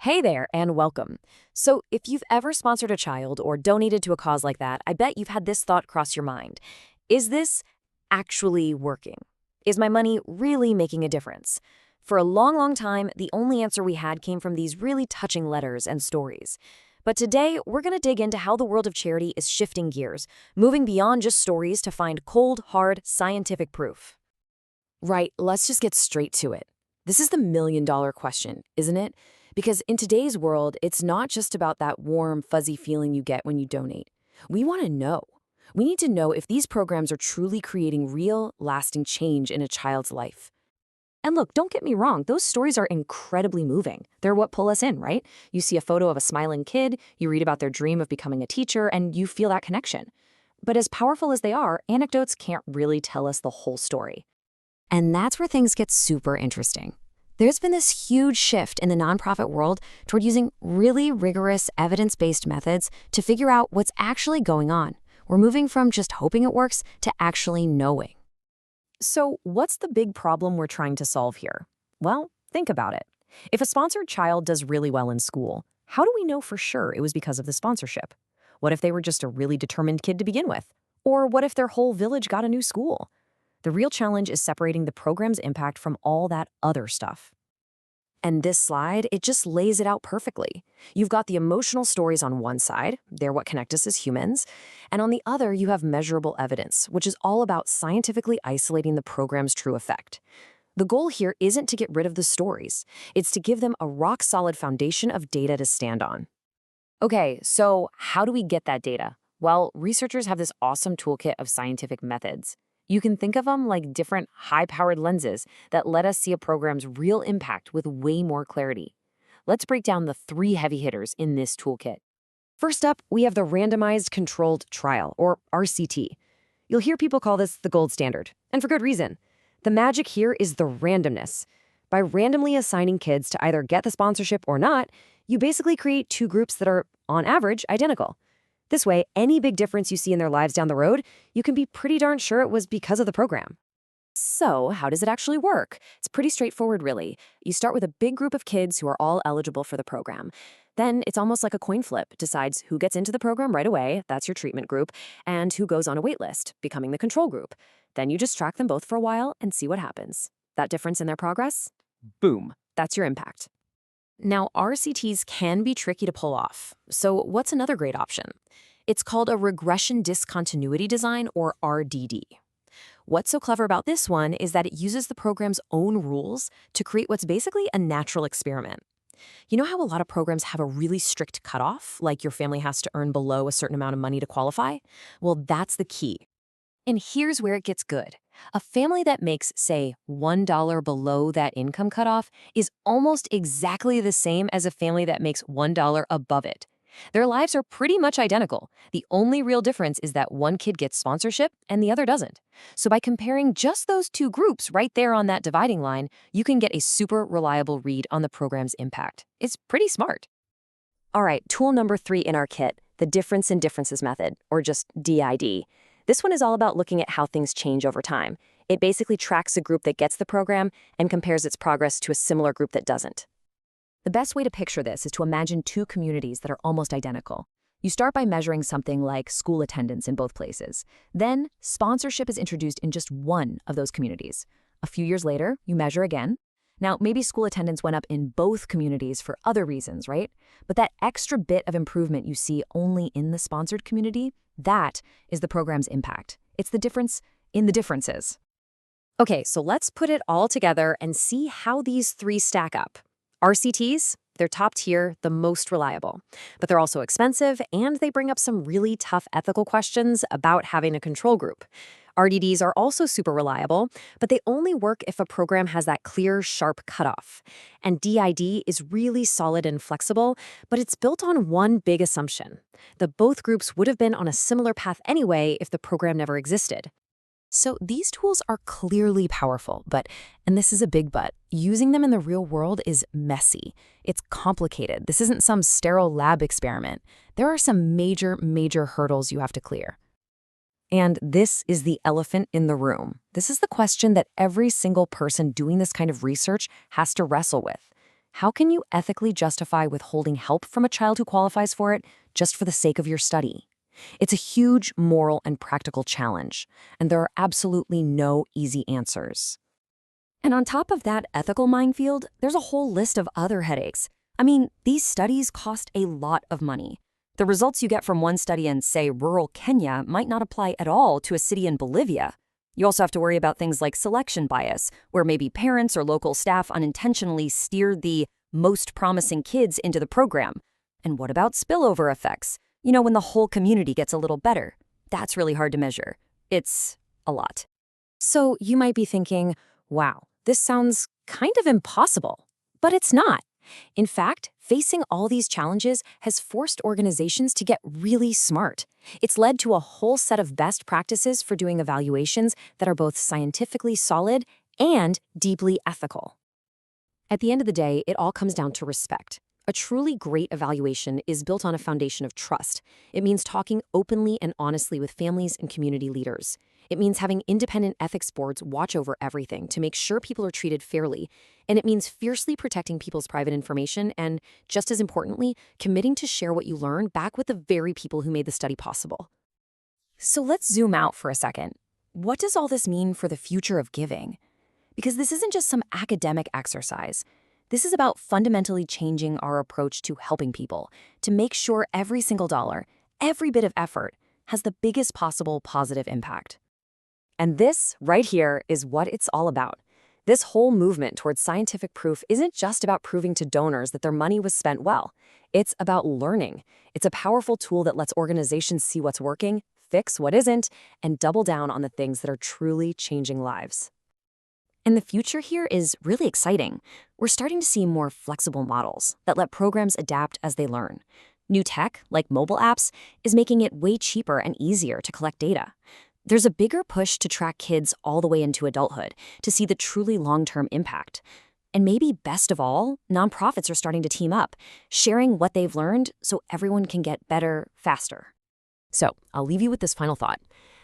Hey there, and welcome. So, if you've ever sponsored a child or donated to a cause like that, I bet you've had this thought cross your mind. Is this actually working? Is my money really making a difference? For a long time, the only answer we had came from these really touching letters and stories. But today, we're going to dig into how the world of charity is shifting gears, moving beyond just stories to find cold, hard, scientific proof. Right, let's just get straight to it. This is the million-dollar question, isn't it? Because in today's world, it's not just about that warm, fuzzy feeling you get when you donate. We want to know. We need to know if these programs are truly creating real, lasting change in a child's life. And look, don't get me wrong, those stories are incredibly moving. They're what pull us in, right? You see a photo of a smiling kid, you read about their dream of becoming a teacher, and you feel that connection. But as powerful as they are, anecdotes can't really tell us the whole story. And that's where things get super interesting. There's been this huge shift in the nonprofit world toward using really rigorous, evidence-based methods to figure out what's actually going on. We're moving from just hoping it works to actually knowing. So, what's the big problem we're trying to solve here? Well, think about it. If a sponsored child does really well in school, how do we know for sure it was because of the sponsorship? What if they were just a really determined kid to begin with? Or what if their whole village got a new school? The real challenge is separating the program's impact from all that other stuff. And this slide, it just lays it out perfectly. You've got the emotional stories on one side, they're what connect us as humans, and on the other you have measurable evidence, which is all about scientifically isolating the program's true effect. The goal here isn't to get rid of the stories, it's to give them a rock-solid foundation of data to stand on. Okay, so how do we get that data? Well, researchers have this awesome toolkit of scientific methods. You can think of them like different high-powered lenses that let us see a program's real impact with way more clarity. Let's break down the 3 heavy hitters in this toolkit. First up, we have the Randomized Controlled Trial, or RCT. You'll hear people call this the gold standard, and for good reason. The magic here is the randomness. By randomly assigning kids to either get the sponsorship or not, you basically create 2 groups that are, on average, identical. This way, any big difference you see in their lives down the road, you can be pretty darn sure it was because of the program. So, how does it actually work? It's pretty straightforward, really. You start with a big group of kids who are all eligible for the program. Then, it's almost like a coin flip. Decides who gets into the program right away, that's your treatment group, and who goes on a wait list, becoming the control group. Then you just track them both for a while and see what happens. That difference in their progress? Boom. That's your impact. Now, RCTs can be tricky to pull off. So what's another great option? It's called a regression discontinuity design, or RDD. What's so clever about this one is that it uses the program's own rules to create what's basically a natural experiment. You know how a lot of programs have a really strict cutoff, like your family has to earn below a certain amount of money to qualify? Well, that's the key. And here's where it gets good. A family that makes, say, $1 below that income cutoff is almost exactly the same as a family that makes $1 above it. Their lives are pretty much identical. The only real difference is that one kid gets sponsorship and the other doesn't. So by comparing just those 2 groups right there on that dividing line, you can get a super reliable read on the program's impact. It's pretty smart. All right, tool number 3 in our kit, the difference in differences method, or just DID. This one is all about looking at how things change over time. It basically tracks a group that gets the program and compares its progress to a similar group that doesn't. The best way to picture this is to imagine 2 communities that are almost identical. You start by measuring something like school attendance in both places. Then, sponsorship is introduced in just one of those communities. A few years later, you measure again. Now, maybe school attendance went up in both communities for other reasons, right? But that extra bit of improvement you see only in the sponsored community, that is the program's impact. It's the difference in the differences. Okay, so let's put it all together and see how these 3 stack up. RCTs, they're top tier, the most reliable. But they're also expensive, and they bring up some really tough ethical questions about having a control group. RDDs are also super reliable, but they only work if a program has that clear, sharp cutoff. And DID is really solid and flexible, but it's built on one big assumption, that both groups would have been on a similar path anyway if the program never existed. So these tools are clearly powerful, but, and this is a big but, using them in the real world is messy. It's complicated. This isn't some sterile lab experiment. There are some major hurdles you have to clear. And this is the elephant in the room. This is the question that every single person doing this kind of research has to wrestle with. how can you ethically justify withholding help from a child who qualifies for it just for the sake of your study? It's a huge moral and practical challenge, and there are absolutely no easy answers. And on top of that ethical minefield, there's a whole list of other headaches. I mean, these studies cost a lot of money. The results you get from one study in, say, rural Kenya might not apply at all to a city in Bolivia. You also have to worry about things like selection bias, where maybe parents or local staff unintentionally steered the most promising kids into the program. And what about spillover effects? You know, when the whole community gets a little better. That's really hard to measure. It's a lot. So you might be thinking, wow, this sounds kind of impossible. But it's not. In fact, facing all these challenges has forced organizations to get really smart. It's led to a whole set of best practices for doing evaluations that are both scientifically solid and deeply ethical. At the end of the day, it all comes down to respect. A truly great evaluation is built on a foundation of trust. It means talking openly and honestly with families and community leaders. It means having independent ethics boards watch over everything to make sure people are treated fairly. And it means fiercely protecting people's private information and, just as importantly, committing to share what you learn back with the very people who made the study possible. So let's zoom out for a second. What does all this mean for the future of giving? Because this isn't just some academic exercise. This is about fundamentally changing our approach to helping people, to make sure every single dollar, every bit of effort, has the biggest possible positive impact. And this, right here, is what it's all about. This whole movement towards scientific proof isn't just about proving to donors that their money was spent well. It's about learning. It's a powerful tool that lets organizations see what's working, fix what isn't, and double down on the things that are truly changing lives. And the future here is really exciting. We're starting to see more flexible models that let programs adapt as they learn. New tech, like mobile apps, is making it way cheaper and easier to collect data. There's a bigger push to track kids all the way into adulthood, to see the truly long-term impact. And maybe best of all, nonprofits are starting to team up, sharing what they've learned so everyone can get better faster. So I'll leave you with this final thought.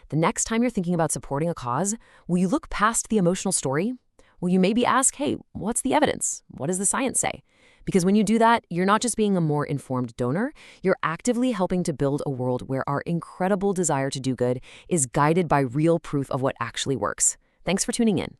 The next time you're thinking about supporting a cause, will you look past the emotional story? Will you maybe ask, hey, what's the evidence? What does the science say? Because when you do that, you're not just being a more informed donor, you're actively helping to build a world where our incredible desire to do good is guided by real proof of what actually works. Thanks for tuning in.